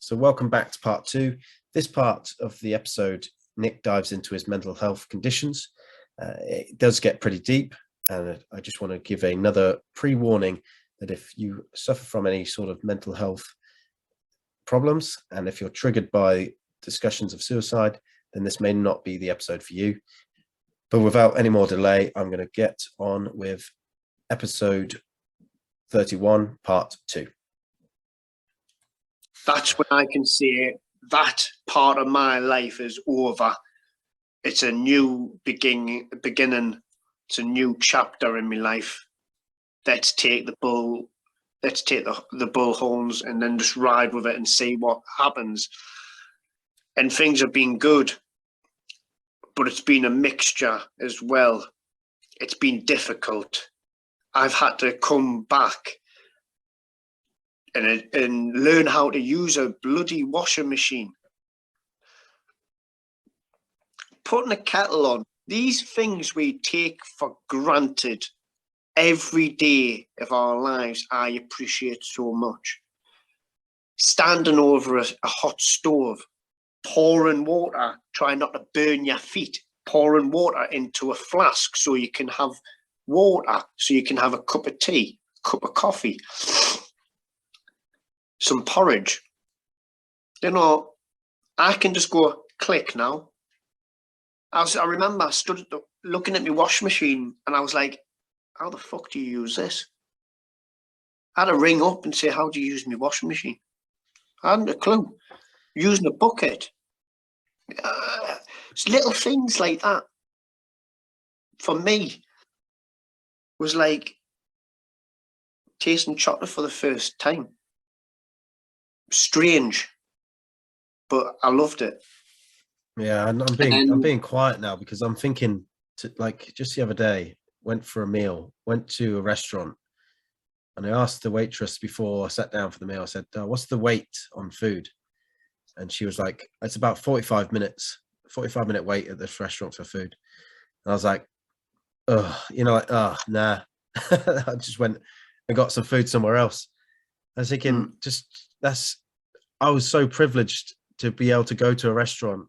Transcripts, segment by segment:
So welcome back to part two. This part of the episode, Nick dives into his mental health conditions. It does get pretty deep, and I just want to give another pre-warning that if you suffer from any sort of mental health problems, and if you're triggered by discussions of suicide, then this may not be the episode for you. But without any more delay, I'm going to get on with episode 31, part 2. That's when I can say that part of my life is over. It's a new beginning. It's a new chapter in my life. Let's take the bull. Let's take the bull horns and then just ride with it and see what happens. And things have been good, but it's been a mixture as well. It's been difficult. I've had to come back and learn how to use a bloody washing machine. Putting a kettle on. These things we take for granted every day of our lives, I appreciate so much. Standing over a hot stove, pouring water, trying not to burn your feet, pouring water into a flask so you can have water, so you can have a cup of tea, a cup of coffee, some porridge. You know, I can just go click now. I remember I stood looking at my washing machine and I was like, how the fuck do you use this? I had to ring up and say, how do you use my washing machine? I hadn't a clue. Using a bucket. It's little things like that. For me, was like tasting chocolate for the first time. Strange, but I loved it. Yeah, and I'm being quiet now because I'm thinking like just the other day, went for a meal, went to a restaurant, and I asked the waitress before I sat down for the meal, I said, what's the wait on food? And she was like, it's about 45 minute wait at this restaurant for food. And I was like, nah. I just went and got some food somewhere else. I was thinking, I was so privileged to be able to go to a restaurant,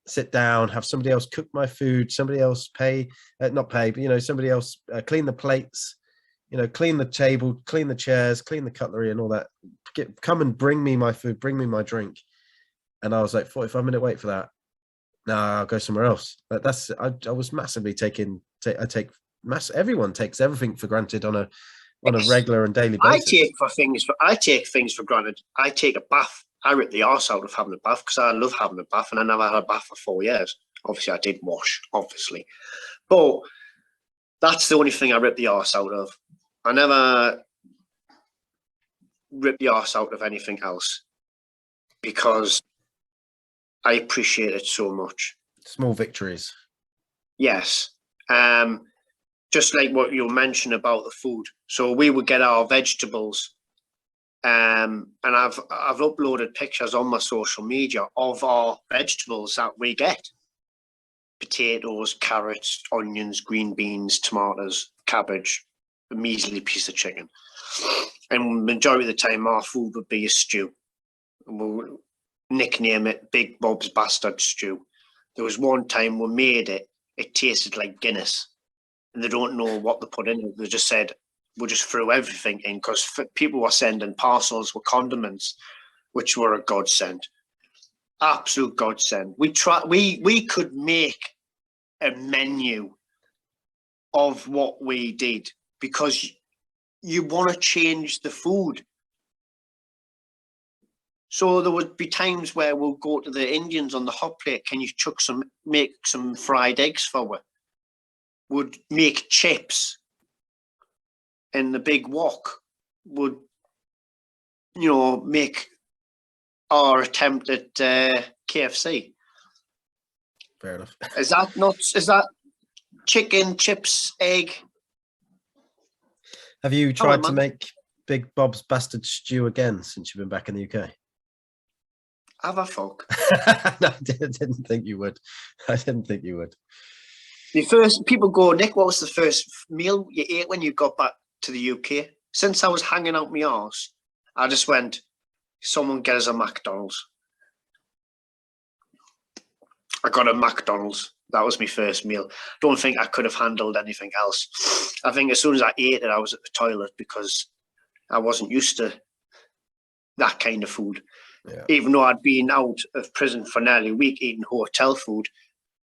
sit down, have somebody else cook my food, somebody else not pay, but, somebody else clean the plates, clean the table, clean the chairs, clean the cutlery and all that. Come and bring me my food, bring me my drink. And I was like, 45-minute wait for that. Nah, I'll go somewhere else. But I was massively everyone takes everything for granted on a regular and daily basis. I take things for granted. I take a bath. I rip the arse out of having a bath because I love having a bath, and I never had a bath for 4 years. Obviously, I did wash, obviously. But that's the only thing I rip the arse out of. I never rip the arse out of anything else because I appreciate it so much. Small victories. Yes. Just like what you mentioned about the food. So we would get our vegetables. And I've uploaded pictures on my social media of our vegetables that we get. Potatoes, carrots, onions, green beans, tomatoes, cabbage, a measly piece of chicken. And majority of the time our food would be a stew. We'll nickname it Big Bob's Bastard Stew. There was one time we made it, it tasted like Guinness. And they don't know what they put in it. They just said, we just threw everything in because people were sending parcels with condiments, which were a godsend, absolute godsend. We could make a menu of what we did because you want to change the food. So there would be times where we'll go to the Indians on the hot plate. Can you make some fried eggs for us? Would make chips. And the big wok would, make our attempt at KFC. Fair enough. Is that chicken, chips, egg? Have you tried to make Big Bob's Bastard Stew again since you've been back in the UK? Have a fuck. No, I didn't think you would. The first people go, Nick, what was the first meal you ate when you got back to the UK? Since I was hanging out my arse, I just went, someone get us a McDonald's. I got a McDonald's. That was my first meal. Don't think I could have handled anything else. I think as soon as I ate it, I was at the toilet because I wasn't used to that kind of food. Yeah. Even though I'd been out of prison for nearly a week eating hotel food,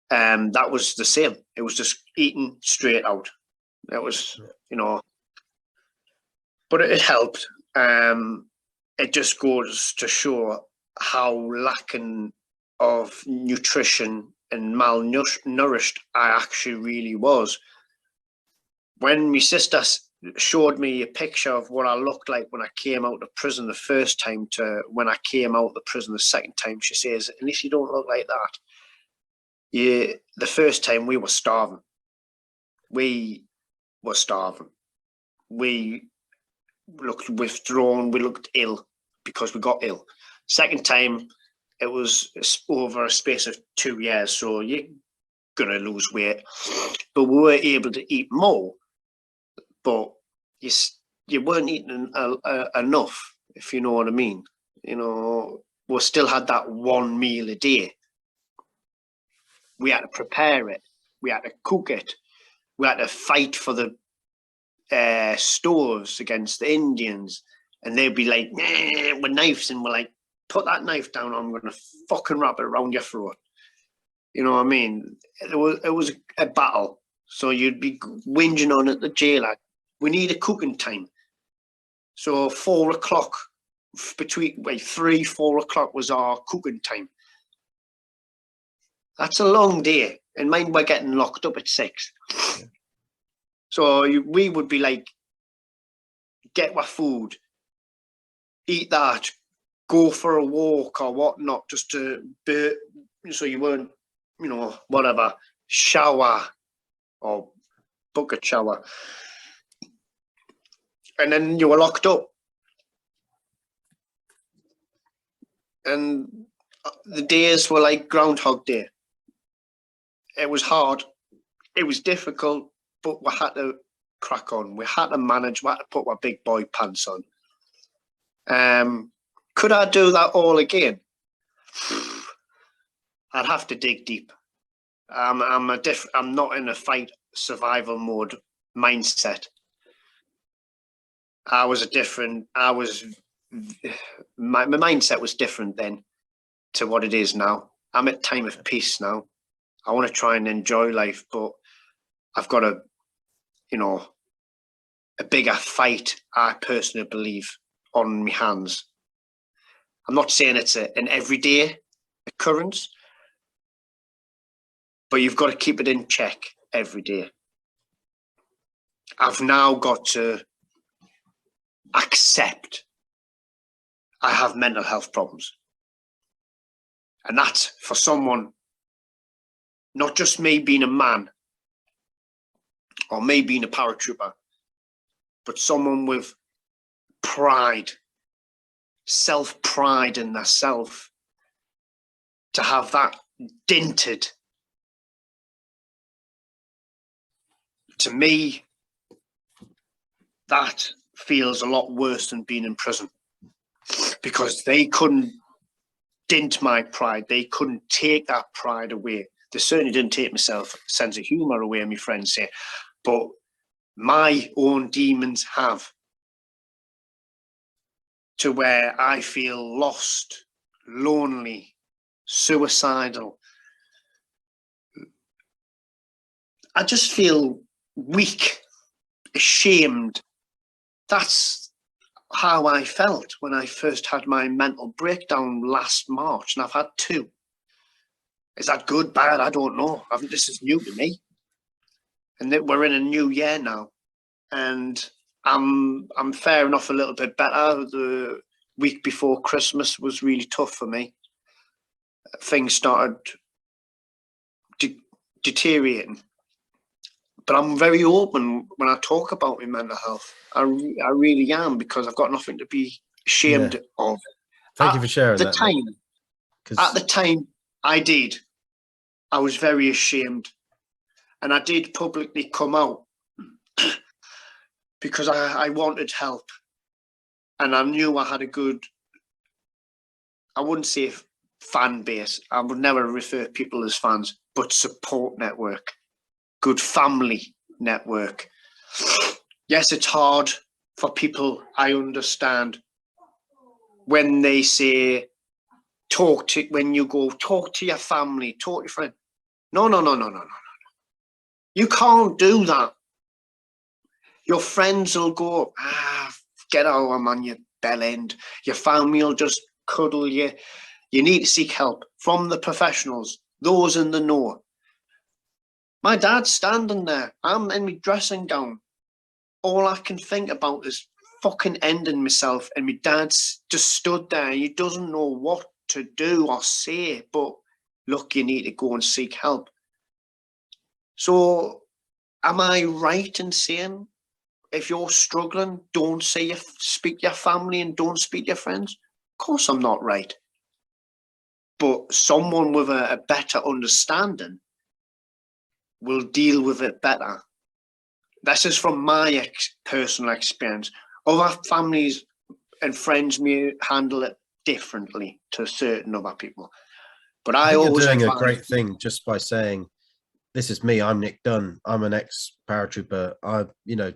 that was the same. It was just eating straight out. It was, you know, but it helped. It just goes to show how lacking of nutrition and malnourished I actually really was. When my sister showed me a picture of what I looked like when I came out of prison the first time to when I came out of the prison the second time, she says, at least you don't look like that. Yeah, the first time we were starving. We were starving. We looked withdrawn. We looked ill because we got ill. Second time, it was over a space of 2 years, so you're going to lose weight. But we were able to eat more, but you weren't eating enough, if you know what I mean. You know, we still had that one meal a day. We had to prepare it. We had to cook it. We had to fight for the stores against the Indians. And they'd be like, nah, with knives, and we're like, put that knife down, I'm going to fucking wrap it around your throat. You know what I mean? It was a battle. So you'd be whinging on at the jail, like, we need a cooking time. So 4 o'clock, between 3, 4 o'clock was our cooking time. That's a long day. And mine were getting locked up at 6. Yeah. So we would be like, get our food, eat that, go for a walk or whatnot, just to so you weren't, you know, whatever, shower or bucket shower. And then you were locked up. And the days were like Groundhog Day. It was hard. It was difficult, but we had to crack on. We had to manage. We had to put our big boy pants on. Could I do that all again? I'd have to dig deep. I'm not in a fight survival mode mindset. My mindset was different then to what it is now. I'm at time of peace now. I want to try and enjoy life, but I've got a bigger fight, I personally believe, on my hands. I'm not saying it's an everyday occurrence, but you've got to keep it in check every day. I've now got to accept I have mental health problems. And that's for someone, not just me being a man or me being a paratrooper, but someone with pride, self-pride in their self, to have that dented. To me, that feels a lot worse than being in prison, because they couldn't dent my pride. They couldn't take that pride away. They certainly didn't take my sense of humor away, my friends say, but my own demons have, to where I feel lost, lonely, suicidal. I just feel weak, ashamed. That's how I felt when I first had my mental breakdown last March, and I've had 2. Is that good, bad? I don't know. This is new to me, and we're in a new year now, and I'm fair enough, a little bit better. The week before Christmas was really tough for me. Things started deteriorating. But I'm very open when I talk about my mental health. I really am, because I've got nothing to be ashamed of. Thank you for sharing that. At the time, I was very ashamed. And I did publicly come out because I wanted help. And I knew I had a good I wouldn't say fan base. I would never refer to people as fans, but support network, good family network. Yes, it's hard for people. I understand when they say, when you go, talk to your family, talk to your friend. No. You can't do that. Your friends will go, get out, I'm on your bell end. Your family will just cuddle you. You need to seek help from the professionals, those in the know. My dad's standing there. I'm in my dressing gown. All I can think about is fucking ending myself. And my dad's just stood there. He doesn't know what to do or say. But look, you need to go and seek help. So am I right in saying if you're struggling, don't speak to your family and don't speak to your friends? Of course I'm not right. But someone with a better understanding will deal with it better. This is from my personal experience. Other families and friends may handle it differently to certain other people. But I think always you're doing advise, a great thing just by saying, this is me, I'm Nick Dunn, I'm an ex-paratrooper, I'm,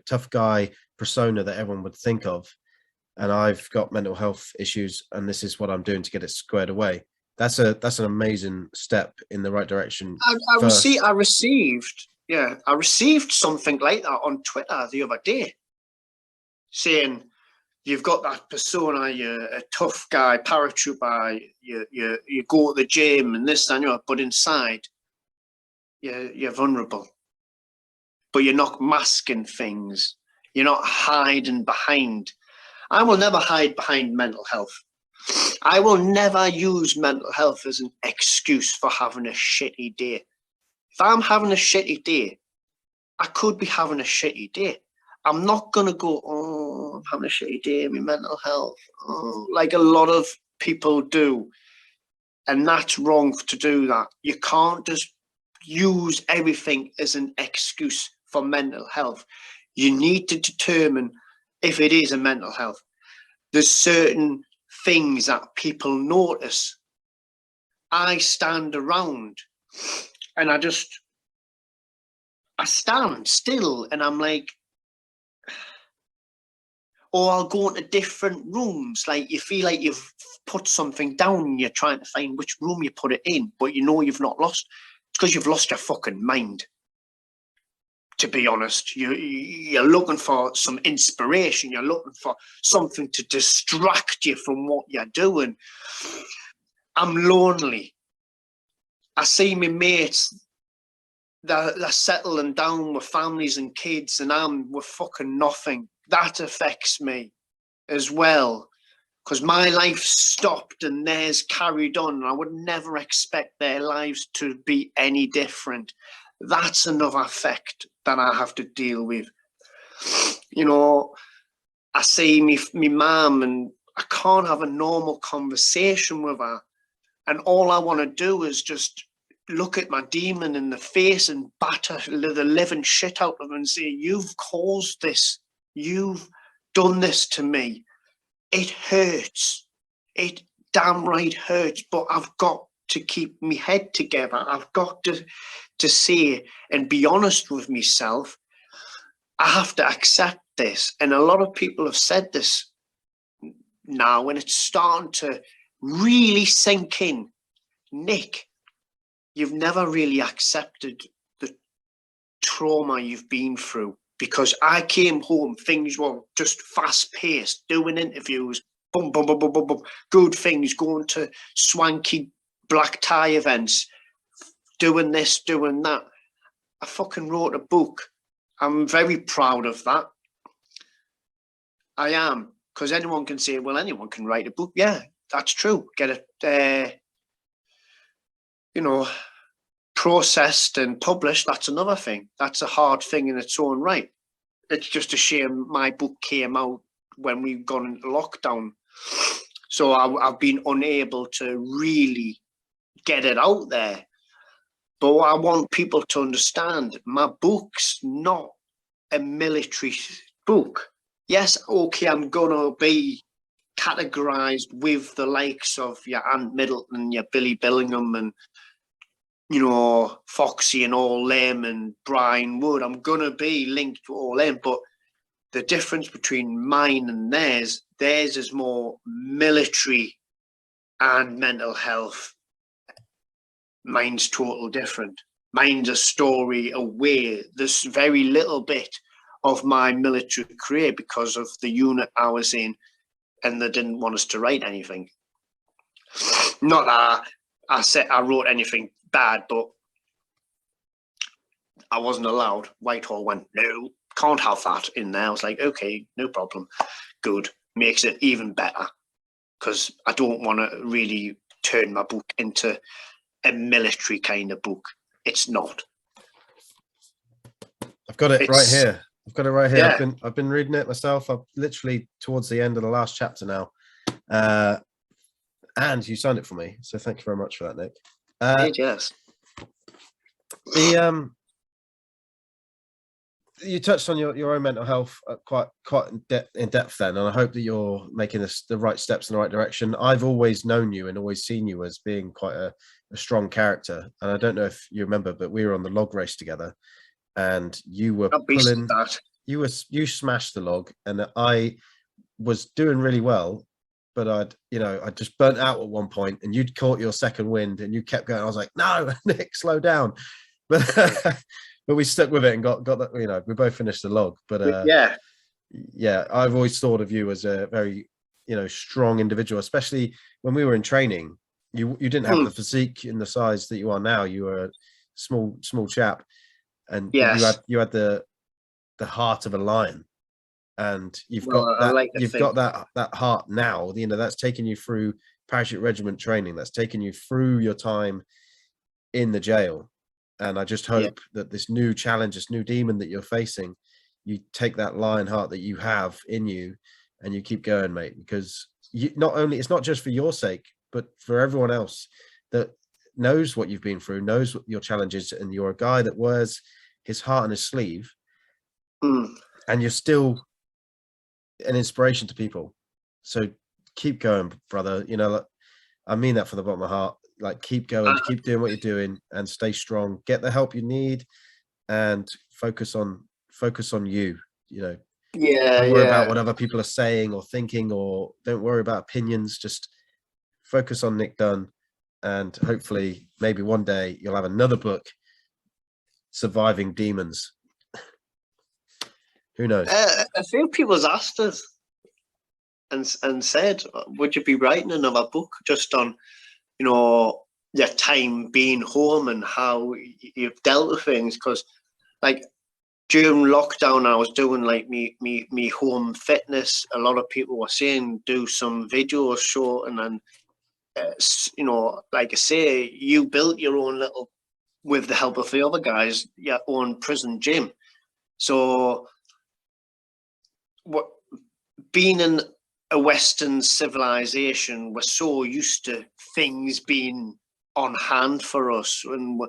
tough guy persona that everyone would think of, and I've got mental health issues, and this is what I'm doing to get it squared away. That's an amazing step in the right direction. I received something like that on Twitter the other day, saying you've got that persona, you're a tough guy, paratrooper, you go to the gym and this and that, but inside you're vulnerable. But you're not masking things. You're not hiding behind. I will never hide behind mental health. I will never use mental health as an excuse for having a shitty day. If I'm having a shitty day, I could be having a shitty day. I'm not going to go, oh, I'm having a shitty day, my mental health, like a lot of people do. And that's wrong to do that. You can't just use everything as an excuse for mental health. You need to determine if it is a mental health. There's certain things that people notice. I stand around and I stand still and I'm like, or I'll go into different rooms. Like you feel like you've put something down and you're trying to find which room you put it in, but you know you've not lost. It's because you've lost your fucking mind. To be honest, you're looking for some inspiration. You're looking for something to distract you from what you're doing. I'm lonely. I see my mates, they're settling down with families and kids, and I'm with fucking nothing. That affects me as well, because my life stopped and theirs carried on, and I would never expect their lives to be any different. That's another effect that I have to deal with. I see me mum and I can't have a normal conversation with her. And all I want to do is just look at my demon in the face and batter the living shit out of her and say, you've caused this. You've done this to me. It hurts. It damn right hurts, but I've got to keep my head together. I've got to say and be honest with myself. I have to accept this. And a lot of people have said this now, and it's starting to really sink in. Nick, you've never really accepted the trauma you've been through, because I came home, things were just fast paced, doing interviews, boom, boom, boom, boom, boom, boom, good things, going to swanky black tie events, doing this, doing that. I fucking wrote a book. I'm very proud of that. I am, because anyone can say, well, anyone can write a book. Yeah, that's true. Get it, processed and published. That's another thing. That's a hard thing in its own right. It's just a shame my book came out when we've gone into lockdown. So I've been unable to really get it out there. But I want people to understand, my book's not a military book. Yes, okay, I'm going to be categorized with the likes of your Ant Middleton, your Billy Billingham, and you know, Foxy and all them, and Brian Wood. I'm gonna be linked to all them, but the difference between mine and theirs is more military and mental health. Mine's total different. Mine's a story away. There's very little bit of my military career because of the unit I was in, and they didn't want us to write anything. Not that I said I wrote anything bad, but I wasn't allowed. Whitehall went, no, can't have that in there. I was like, okay, no problem. Good. Makes it even better, because I don't want to really turn my book into a military kind of book. It's not. I've got it right here. I've got it right here. Yeah. I've been reading it myself. I'm literally towards the end of the last chapter now. And you signed it for me, so thank you very much for that, Nick. Yes. You touched on your own mental health quite in depth then, and I hope that you're making the right steps in the right direction. I've always known you and always seen you as being quite a strong character, and I don't know if you remember, but we were on the log race together, and you were pulling. You smashed the log, and I was doing really well, but I just burnt out at one point, and you'd caught your second wind, and you kept going. I was like, no, Nick, slow down, but. But we stuck with it and got that, we both finished the log. But yeah, I've always thought of you as a very, strong individual, especially when we were in training. You didn't have the physique and the size that you are now. You were a small chap, and yes, you had the heart of a lion, and you've got that heart now. That's taken you through parachute regiment training. That's taken you through your time in the jail. And I just hope that this new challenge, this new demon that you're facing, you take that lion heart that you have in you and you keep going, mate, because it's not just for your sake, but for everyone else that knows what you've been through, knows what your challenges, and you're a guy that wears his heart on his sleeve, and you're still an inspiration to people. So keep going, brother. I mean that from the bottom of my heart. Like, keep going, keep doing what you're doing, and stay strong. Get the help you need, and focus on you. Don't worry about what other people are saying or thinking, or don't worry about opinions. Just focus on Nick Dunn, and hopefully, maybe one day you'll have another book, Surviving Demons. Who knows? A few people's asked us and said, would you be writing another book just on your time being home and how you've dealt with things? Because like during lockdown, I was doing like me home fitness. A lot of people were saying do some videos short, and then like I say, you built your own little, with the help of the other guys, your own prison gym. So what, being in a Western civilization, we're so used to things being on hand for us, and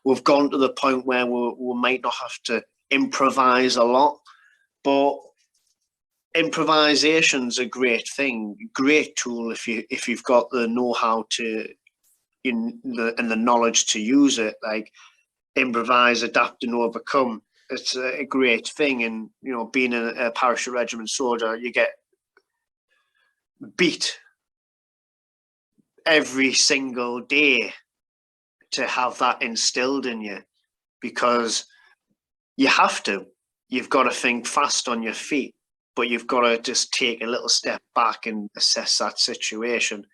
we've gone to the point where we might not have to improvise a lot, but improvisation's a great thing, great tool if you've got the know-how and the knowledge to use it. Like, improvise, adapt, and overcome. It's a great thing. And being a parachute regiment soldier, you get beat every single day to have that instilled in you, because you've got to think fast on your feet, but you've got to just take a little step back and assess that situation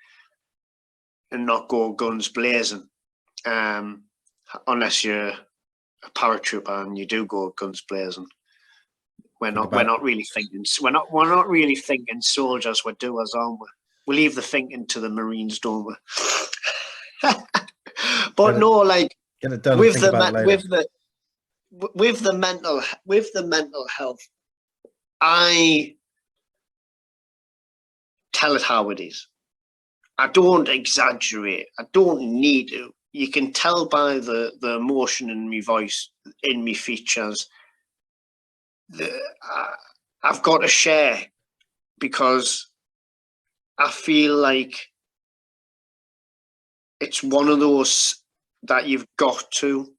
and not go guns blazing, unless you're a paratrooper and you do go guns blazing. We're not really thinking soldiers, we're doers, aren't we? We leave the thinking to the Marines, don't we? But no, like, get it done with the mental health, I tell it how it is. I don't exaggerate. I don't need to. You can tell by the emotion in my voice, in my features. I've got to share, because I feel like it's one of those that you've got to,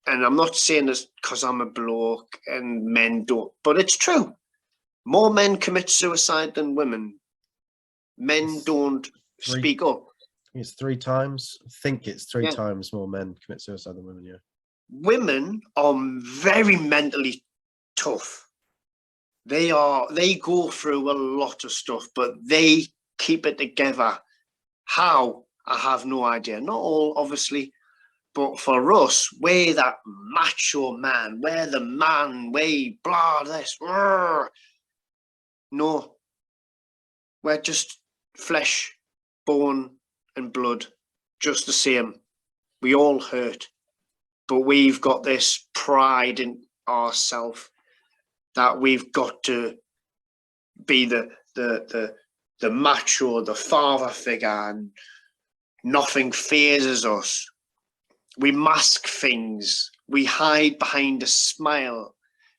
and I'm not saying this because I'm a bloke and men don't, but it's true. More men commit suicide than women. Men don't speak up. It's 3 times. I think it's 3 Yeah. times more men commit suicide than women. Yeah. Women are very mentally tough. They go through a lot of stuff, but they keep it together. How? I have no idea. Not all, obviously, but for us, we're that macho man. We're the man. We blah this. Rrr. No, we're just flesh, bone, and blood, just the same. We all hurt, but we've got this pride in ourselves that we've got to be the macho, the father figure, and nothing phases us. We mask things. We hide behind a smile.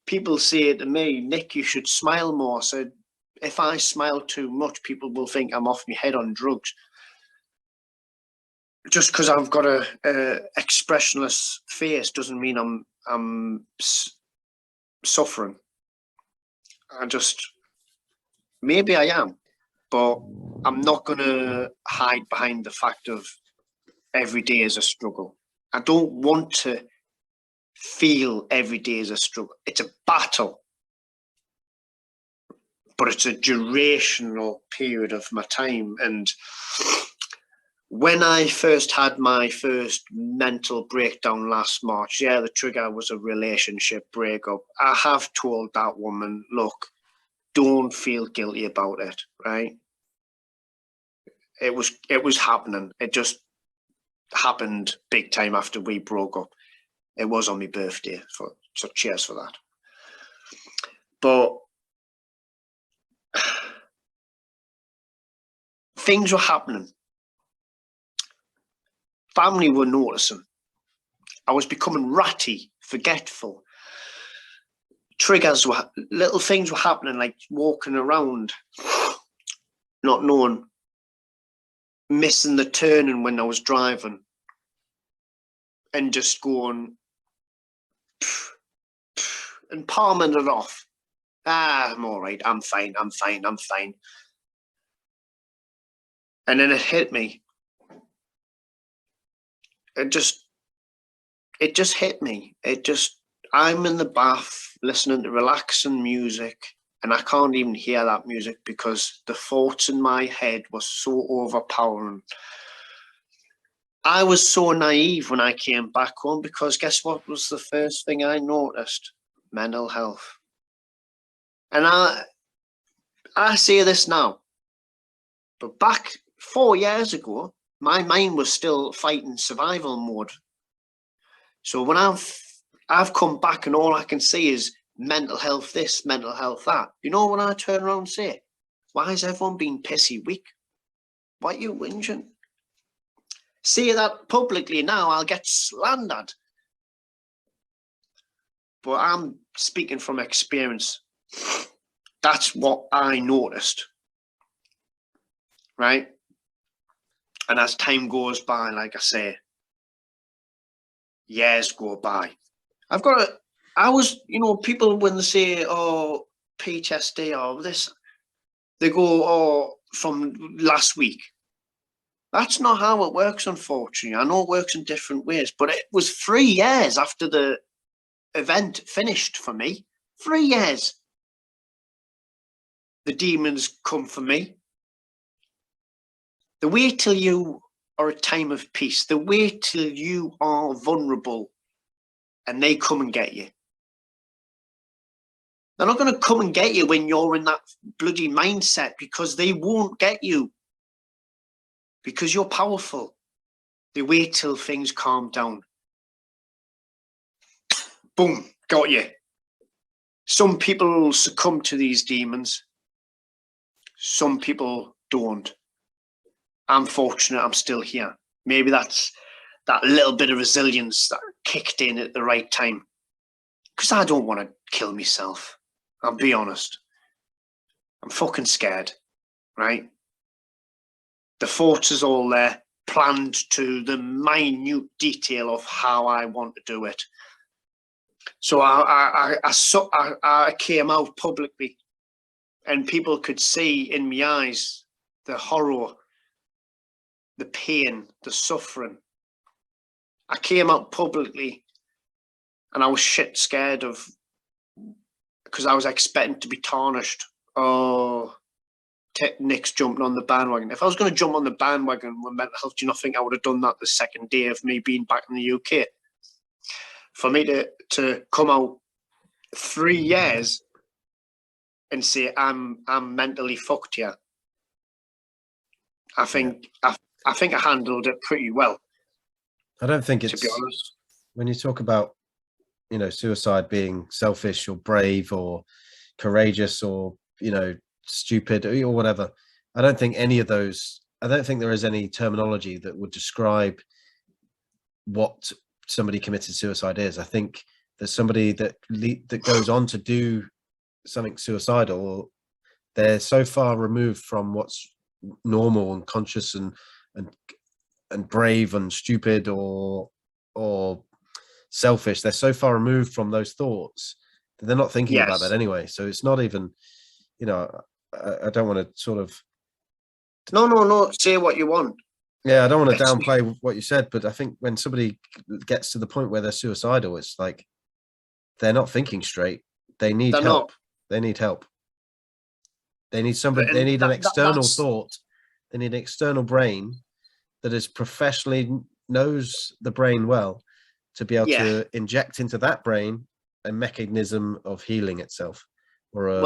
People say to me, Nick, you should smile more. I said, if I smile too much, people will think I'm off my head on drugs. Just because I've got a expressionless face doesn't mean I'm suffering. Maybe I am, but I'm not going to hide behind the fact of every day is a struggle. I don't want to feel every day is a struggle. It's a battle, but it's a durational period of my time. And when I first had my first mental breakdown last March, yeah, the trigger was a relationship breakup. I have told that woman, look, don't feel guilty about it, right? It was happening. It just happened big time after we broke up. It was on my birthday, so cheers for that. But things were happening. Family were noticing. I was becoming ratty, forgetful. Little things were happening, like walking around, not knowing, missing the turning when I was driving, and just going and palming it off. I'm all right. I'm fine. I'm fine. I'm fine. And then it hit me. It just hit me. I'm in the bath listening to relaxing music, and I can't even hear that music because the thoughts in my head were so overpowering. I was so naive when I came back home because guess what was the first thing I noticed? Mental health. And I say this now, but back 4 years ago, my mind was still fighting survival mode. So when I've come back and all I can see is mental health this, mental health that. You know when I turn around and say, why is everyone being pissy weak? Why are you whinging? Say that publicly now, I'll get slandered. But I'm speaking from experience. That's what I noticed. Right? And as time goes by, like I say, years go by. People when they say, oh, PTSD or this, they go, oh, from last week. That's not how it works, unfortunately. I know it works in different ways, but it was 3 years after the event finished for me. 3 years. The demons come for me. They wait till you are a time of peace. They wait till you are vulnerable and they come and get you. They're not going to come and get you when you're in that bloody mindset because they won't get you. Because you're powerful. They wait till things calm down. Boom, got you. Some people succumb to these demons. Some people don't. I'm fortunate I'm still here. Maybe that's that little bit of resilience that kicked in at the right time. Because I don't want to kill myself. I'll be honest. I'm fucking scared, right? The forts is all there, planned to the minute detail of how I want to do it. So I came out publicly, and people could see in my eyes the horror, the pain, the suffering. I came out publicly, and I was shit scared of, because I was expecting to be tarnished. Oh, Nick's jumping on the bandwagon. If I was going to jump on the bandwagon with mental health, do you not think I would have done that the second day of me being back in the UK? For me to come out 3 years and say I'm mentally fucked here, I think I handled it pretty well. I don't think it's, to be honest, when you talk about, you know, suicide being selfish or brave or courageous or, you know, stupid or whatever, I don't think any of those, I don't think there is any terminology that would describe what somebody committed suicide is. I think there's somebody that goes on to do something suicidal, they're so far removed from what's normal and conscious and brave and stupid or selfish. They're so far removed from those thoughts that they're not thinking about that anyway. So it's not even, you know, I don't want to sort of no say what you want. Yeah, I don't want to downplay what you said, but I think when somebody gets to the point where they're suicidal, it's like they're not thinking straight. They need help. They need help. They need somebody. They need an external thought. They need an external brain that is professionally knows the brain well to be able to inject into that brain a mechanism of healing itself. That's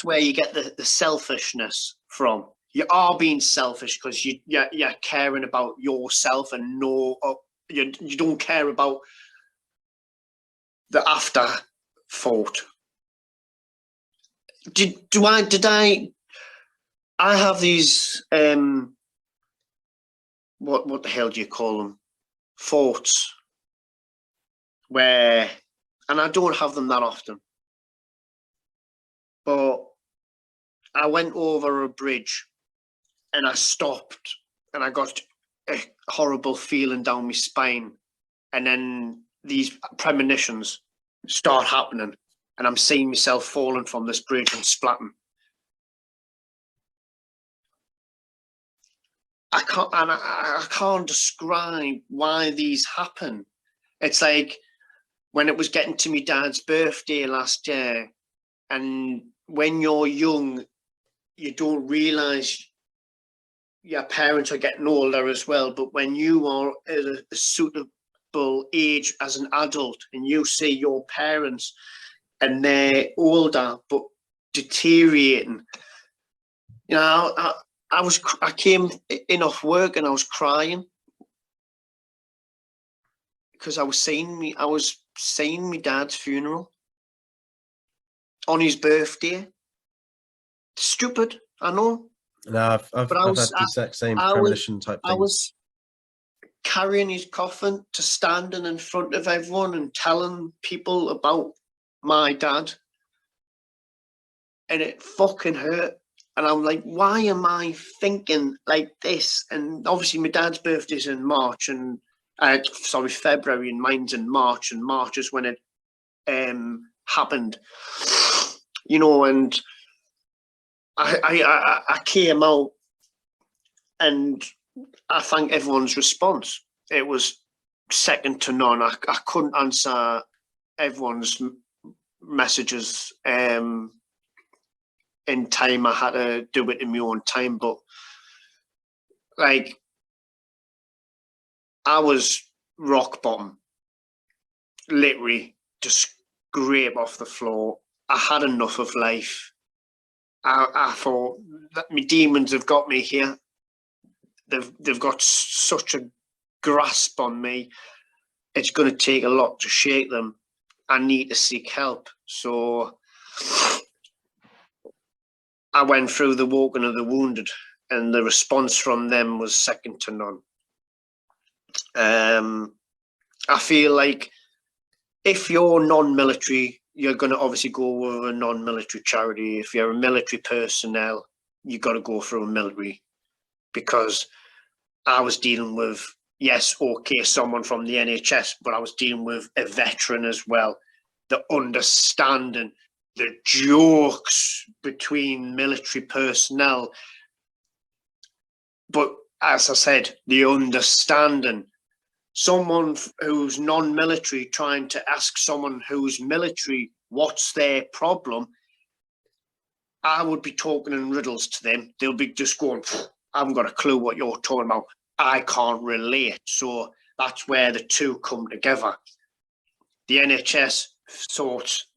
where you get the selfishness from. You are being selfish because you're caring about yourself and you don't care about the afterthought. I have these what the hell do you call them? Thoughts where, and I don't have them that often, but I went over a bridge and I stopped and I got a horrible feeling down my spine, and then these premonitions start happening and I'm seeing myself falling from this bridge and splatting. I can't describe why these happen. It's like when it was getting to my dad's birthday last year, and when you're young, you don't realise your parents are getting older as well. But when you are at a suitable age as an adult and you see your parents and they're older but deteriorating, you know, I came in off work and I was crying because I was seeing my dad's funeral on his birthday. Stupid, I know. No, I've had the exact same premonition type thing. I was carrying his coffin to standing in front of everyone and telling people about my dad, and it fucking hurt. And I'm like, why am I thinking like this? And obviously my dad's birthday's in March, and February, and mine's in March, and March is when it happened, you know. And I came out, and I thank everyone's response. It was second to none. I couldn't answer everyone's messages in time. I had to do it in my own time, but like, I was rock bottom, literally just scrape off the floor. I had enough of life. I thought that my demons have got me here. They've got such a grasp on me. It's going to take a lot to shake them. I need to seek help. So I went through the Walking of the Wounded, and the response from them was second to none. I feel like if you're non-military, you're going to obviously go with a non-military charity. If you're a military personnel, you got to go through a military, because I was dealing with, yes, okay, someone from the NHS, but I was dealing with a veteran as well. The understanding, the jokes between military personnel. But as I said, the understanding. Someone who's non-military trying to ask someone who's military what's their problem, I would be talking in riddles to them. They'll be just going, I haven't got a clue what you're talking about. I can't relate. So that's where the two come together. The NHS sorts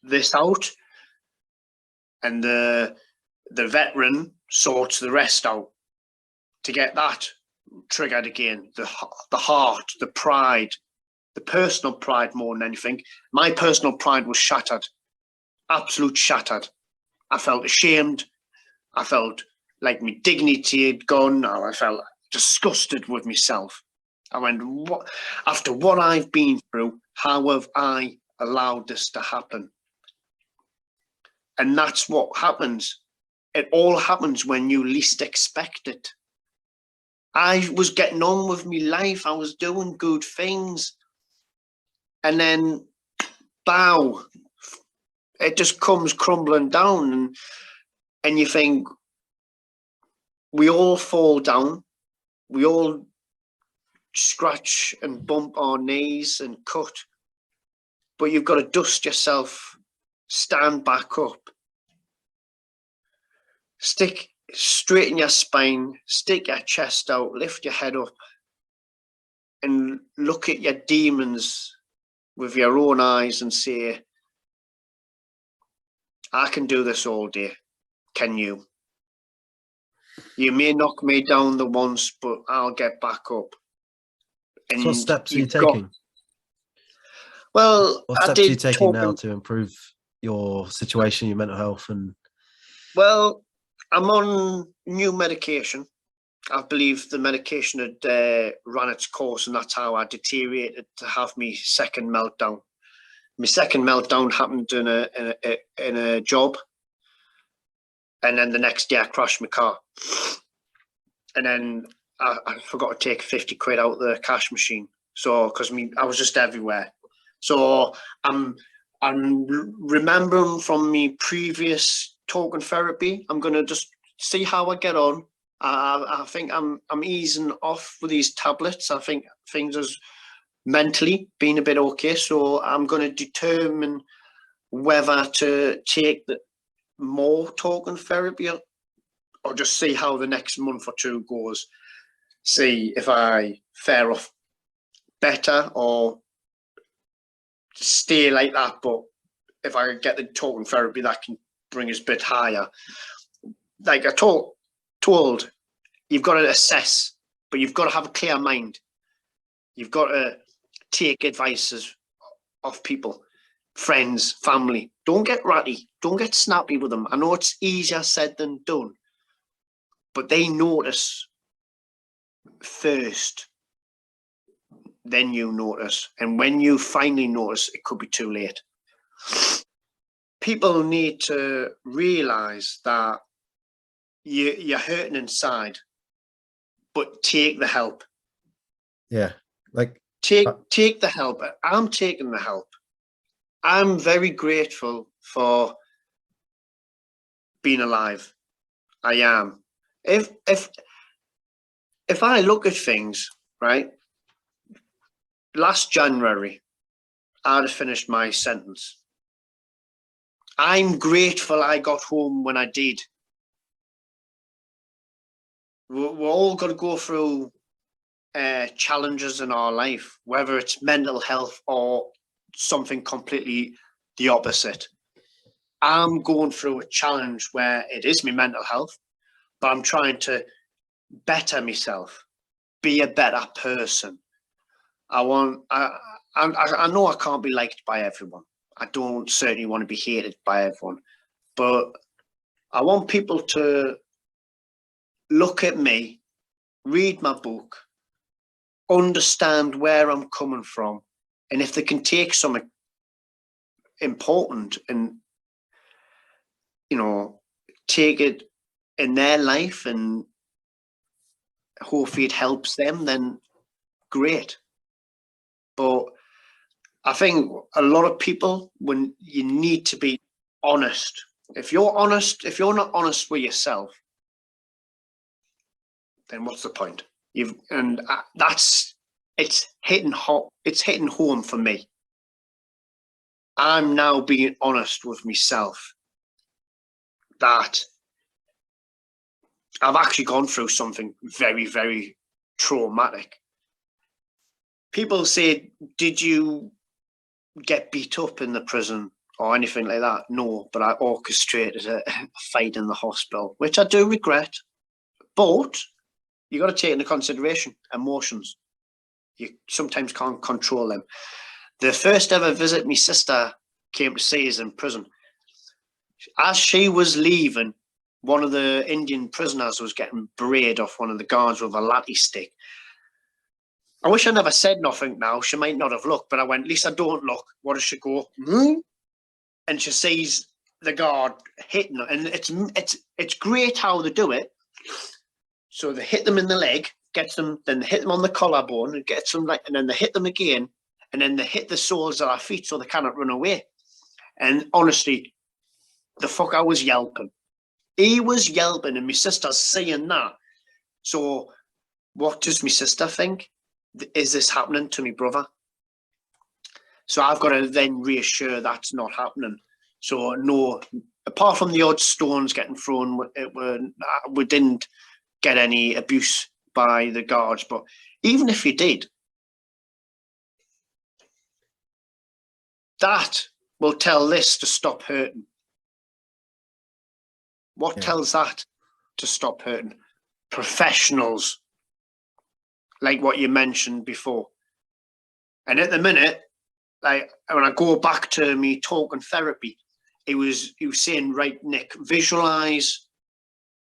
this out, and the veteran sorts the rest out to get that triggered again. The heart, the pride, the personal pride more than anything. My personal pride was shattered, absolute shattered. I felt ashamed. I felt like my dignity had gone. I felt disgusted with myself. I went, what? After what I've been through, how have I allowed this to happen? And that's what happens. It all happens when you least expect it. I was getting on with my life. I was doing good things. And then, bow, it just comes crumbling down. And you think, we all fall down. We all scratch and bump our knees and cut. But you've got to dust yourself, stand back up. Straighten your spine, stick your chest out, lift your head up, and look at your demons with your own eyes and say, I can do this all day. Can you? You may knock me down the once, but I'll get back up. And so what steps are you taking? Well, what steps are you taking now to improve your situation, your mental health? And well, I'm on new medication. I believe the medication had run its course, and that's how I deteriorated to have my second meltdown. My second meltdown happened in a job, and then the next day I crashed my car, and then I forgot to take 50 quid out of the cash machine. So because I was just everywhere. So I'm remembering from my previous talking therapy. I'm gonna just see how I get on. I think I'm easing off with these tablets. I think things is mentally being a bit okay. So I'm going to determine whether to take the more talking therapy or just see how the next month or two goes. See if I fare off better or stay like that. But if I get the talking therapy, that can bring us a bit higher. Like I told, you've got to assess, but you've got to have a clear mind. You've got to take advices of people, friends, family. Don't get ratty. Don't get snappy with them. I know it's easier said than done, but they notice first, then you notice. And when you finally notice, it could be too late. People need to realize that you're hurting inside, but take the help. Yeah, like take the help. I'm taking the help. I'm very grateful for being alive. I am. If I look at things, right, last January, I'd have finished my sentence. I'm grateful I got home when I did. We're all going to go through challenges in our life, whether it's mental health or something completely the opposite. I'm going through a challenge where it is my mental health, but I'm trying to better myself, be a better person. I know I can't be liked by everyone. I don't certainly want to be hated by everyone, but I want people to look at me, read my book, understand where I'm coming from, and if they can take something important and, you know, take it in their life and hopefully it helps them, then great. But I think a lot of people, when you need to be honest, if you're honest, if you're not honest with yourself, then what's the point? It's hitting hot. It's hitting home for me. I'm now being honest with myself that I've actually gone through something very, very traumatic. People say, did you get beat up in the prison or anything like that? No, but I orchestrated a fight in the hospital, which I do regret. But you got to take into consideration emotions. You sometimes can't control them. The first ever visit my sister came to see us in prison. As she was leaving, one of the Indian prisoners was getting berated off one of the guards with a latte stick. I wish I never said nothing now. She might not have looked, but I went, Lisa, don't look. What does she go? And she sees the guard hitting her. And it's great how they do it. So they hit them in the leg, gets them, then they hit them on the collarbone, and gets them, and then they hit them again, and then they hit the soles of our feet so they cannot run away. And honestly, the fucker was yelping. He was yelping, and my sister's saying that. So what does my sister think? Is this happening to my brother? So I've got to then reassure that's not happening. So no, apart from the odd stones getting thrown, we didn't get any abuse by the guards. But even if you did, that will tell this to stop hurting. What tells that to stop hurting? Professionals, like what you mentioned before. And at the minute, like when I go back to me talking therapy, he was saying, right, Nick, visualize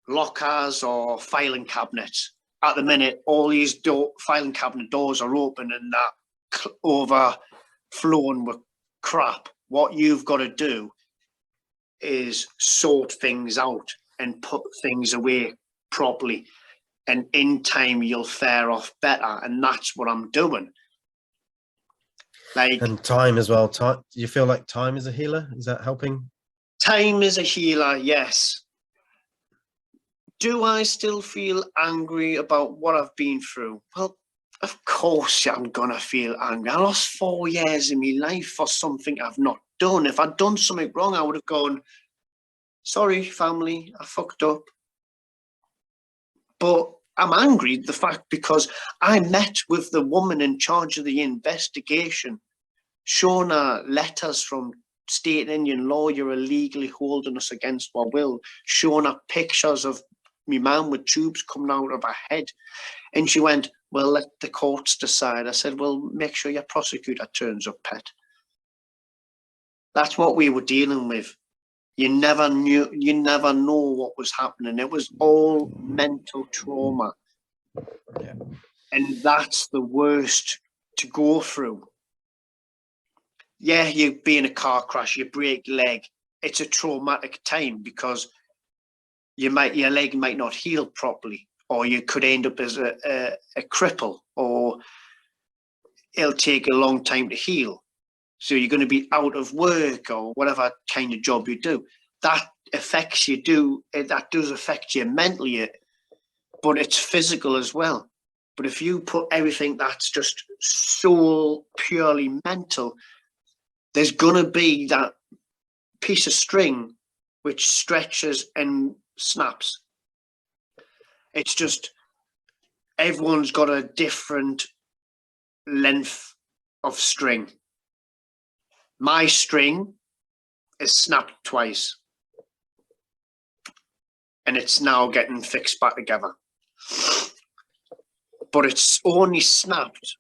lockers or filing cabinets. At the minute, all these filing cabinet doors are open and that overflowing with crap. What you've got to do is sort things out and put things away properly. And in time, you'll fare off better. And that's what I'm doing. Like, and time as well. Time. Do you feel like time is a healer? Is that helping? Time is a healer, yes. Do I still feel angry about what I've been through? Well, of course I'm going to feel angry. I lost 4 years in my life for something I've not done. If I'd done something wrong, I would have gone, sorry, family, I fucked up. But I'm angry, the fact, because I met with the woman in charge of the investigation, shown her letters from state Indian law, you're illegally holding us against our will, showing her pictures of me mum with tubes coming out of her head. And she went, well, let the courts decide. I said, well, make sure your prosecutor turns up, pet. That's what we were dealing with. You never know what was happening. It was all mental trauma. Yeah. And that's the worst to go through. Yeah, you be in a car crash, you break your leg. It's a traumatic time because your leg might not heal properly, or you could end up as a cripple, or it'll take a long time to heal. So you're going to be out of work or whatever kind of job you do. That affects you, that does affect you mentally, but it's physical as well. But if you put everything that's just so purely mental, there's going to be that piece of string which stretches and snaps. It's just everyone's got a different length of string. My string is snapped twice and it's now getting fixed back together. But it's only snapped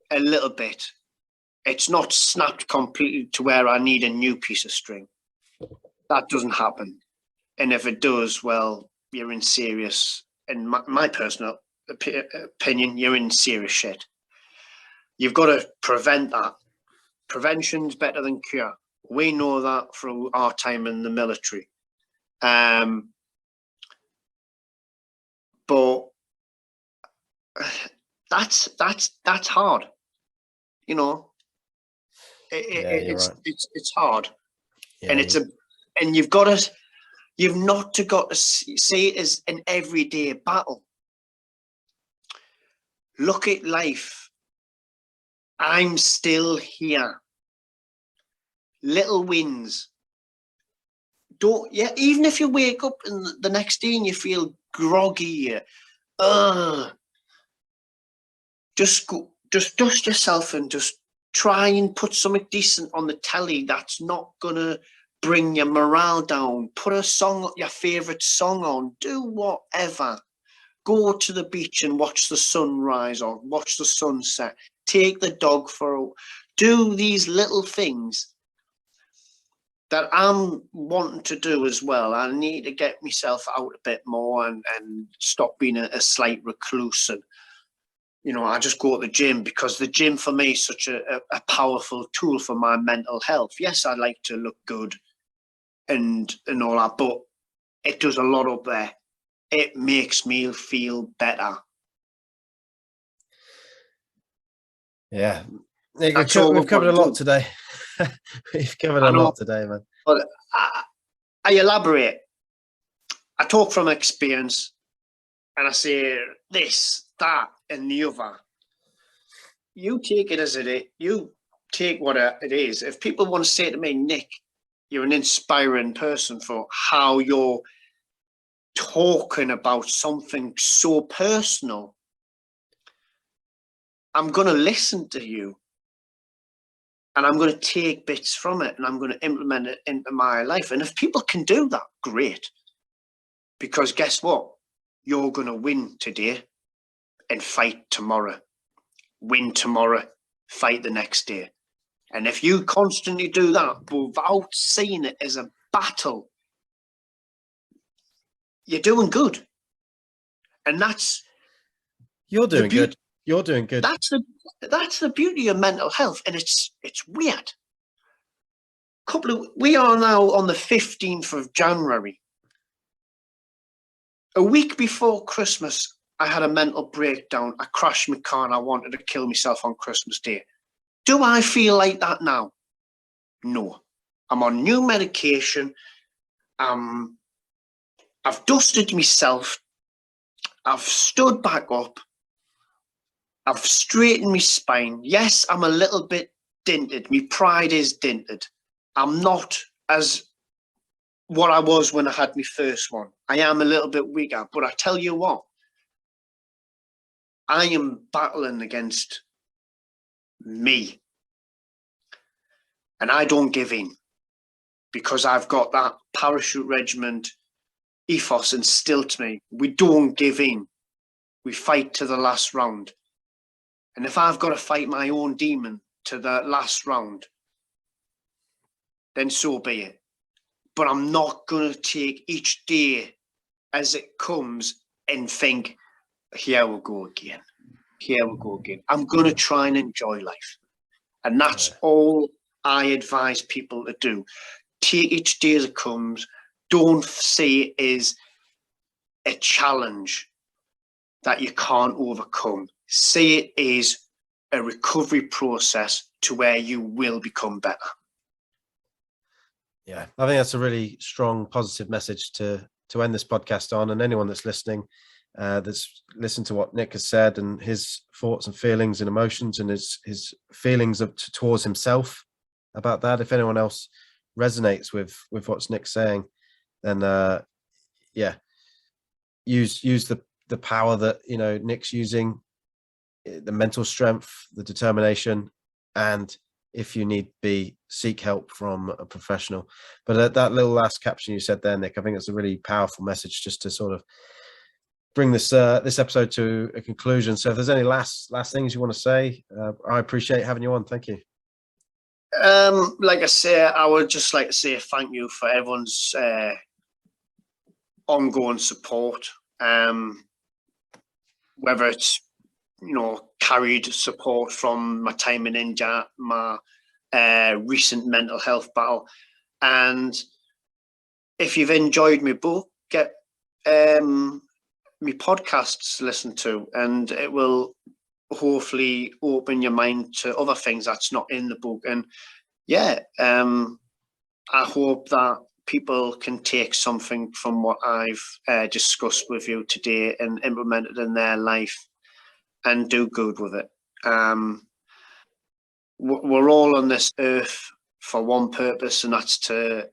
a little bit. It's not snapped completely to where I need a new piece of string. That doesn't happen. And if it does, well, you're in serious, in my personal opinion, you're in serious shit. You've got to prevent that. Prevention's better than cure. We know that through our time in the military. But that's hard, you know. It's hard, Yeah, and you've not got to see it as an everyday battle. Look at life. I'm still here. Little wins. Even if you wake up and the next day and you feel groggy, just dust yourself and just try and put something decent on the telly that's not gonna bring your morale down. Put a song, your favorite song on. Do whatever. Go to the beach and watch the sunrise or watch the sunset. Take the dog do these little things that I'm wanting to do as well. I need to get myself out a bit more and stop being a slight recluse. And, you know, I just go to the gym because the gym for me is such a powerful tool for my mental health. Yes, I like to look good and all that, but it does a lot up there. It makes me feel better. Yeah. Nick, we've covered a lot today. We've covered a lot today, man. But I elaborate. I talk from experience and I say this, that, and the other. You take it as it is. You take what it is. If people want to say to me, Nick, you're an inspiring person for how you're talking about something so personal, I'm going to listen to you and I'm going to take bits from it and I'm going to implement it into my life. And if people can do that, great. Because guess what? You're going to win today and fight tomorrow. Win tomorrow, fight the next day. And if you constantly do that without seeing it as a battle, you're doing good. And you're doing good. You're doing good. That's the beauty of mental health. And it's weird. We are now on the 15th of January. A week before Christmas, I had a mental breakdown. I crashed my car and I wanted to kill myself on Christmas Day. Do I feel like that now? No. I'm on new medication. I've dusted myself. I've stood back up. I've straightened my spine. Yes, I'm a little bit dented. My pride is dented. I'm not as what I was when I had my first one. I am a little bit weaker, but I tell you what, I am battling against me. And I don't give in because I've got that parachute regiment ethos instilled to me. We don't give in. We fight to the last round. And if I've got to fight my own demon to the last round, then so be it. But I'm not going to take each day as it comes and think, here we go again. Here we go again. I'm going to try and enjoy life. And that's all I advise people to do. Take each day as it comes. Don't see it as a challenge that you can't overcome. See it as a recovery process to where you will become better. Yeah, I think that's a really strong, positive message to end this podcast on. And anyone that's listening, that's listened to what Nick has said and his thoughts and feelings and emotions and his feelings towards himself about that. If anyone else resonates with what's Nick's saying, then use the power that Nick's using, the mental strength, the determination, and if you need be, seek help from a professional. But that little last caption you said there, Nick, I think it's a really powerful message just to sort of bring this episode to a conclusion. So if there's any last things you want to say, I appreciate having you on. Thank you. Like I say, I would just like to say thank you for everyone's ongoing support. Whether it's carried support from my time in India, my recent mental health battle, and if you've enjoyed my book, get my podcasts listen to, and it will hopefully open your mind to other things that's not in the book. And yeah, I hope that people can take something from what I've discussed with you today and implement it in their life and do good with it. We're all on this earth for one purpose, and that's to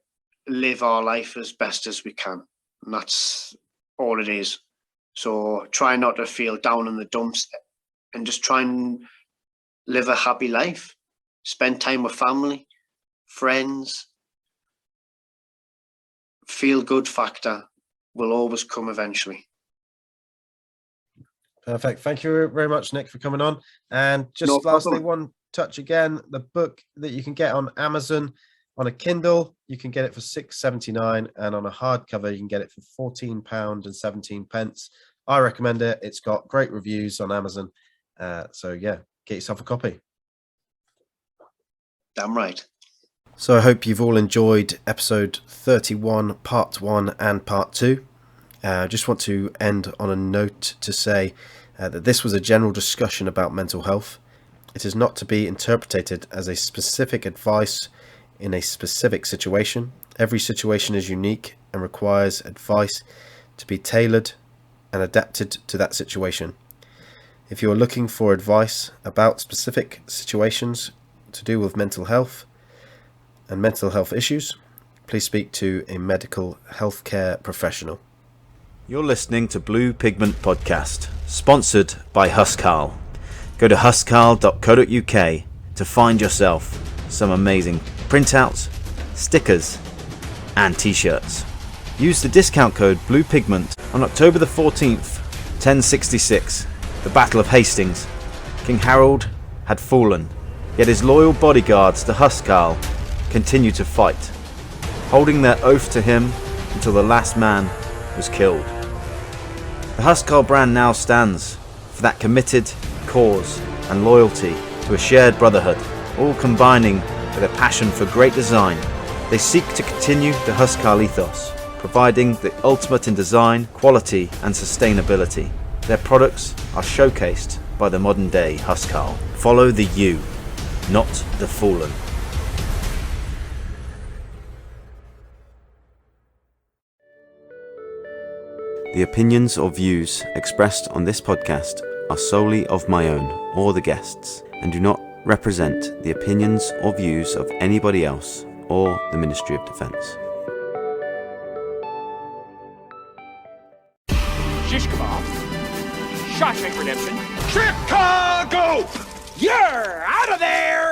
live our life as best as we can. And that's all it is. So try not to feel down in the dumps and just try and live a happy life. Spend time with family, friends. Feel good factor will always come eventually. Perfect. Thank you very much, Nick, for coming on. And just No lastly, problem. one touch again, the book that you can get on Amazon on a Kindle, you can get it for £6.79, and on a hardcover, you can get it for £14.17. I recommend it. It's got great reviews on Amazon. So yeah, get yourself a copy. Damn right. So I hope you've all enjoyed episode 31, part 1 and part 2. I just want to end on a note to say that this was a general discussion about mental health. It is not to be interpreted as a specific advice in a specific situation. Every situation is unique and requires advice to be tailored and adapted to that situation. If you are looking for advice about specific situations to do with mental health and mental health issues, please speak to a medical healthcare professional. You're listening to Blue Pigment Podcast, sponsored by Huscarl. Go to huscarl.co.uk to find yourself some amazing printouts, stickers and t-shirts. Use the discount code Blue Pigment. On October the 14th, 1066, the Battle of Hastings, King Harold had fallen, yet his loyal bodyguards, the Huscarl, continued to fight, holding their oath to him until the last man was killed. The Huscarl brand now stands for that committed cause and loyalty to a shared brotherhood, all combining with a passion for great design. They seek to continue the Huscarl ethos, providing the ultimate in design, quality and sustainability. Their products are showcased by the modern day Huscarl. Follow the you, not the fallen. The opinions or views expressed on this podcast are solely of my own or the guests, and do not represent the opinions or views of anybody else or the Ministry of Defence. Shish kebab, Shawshank Redemption, Chicago! You're out of there!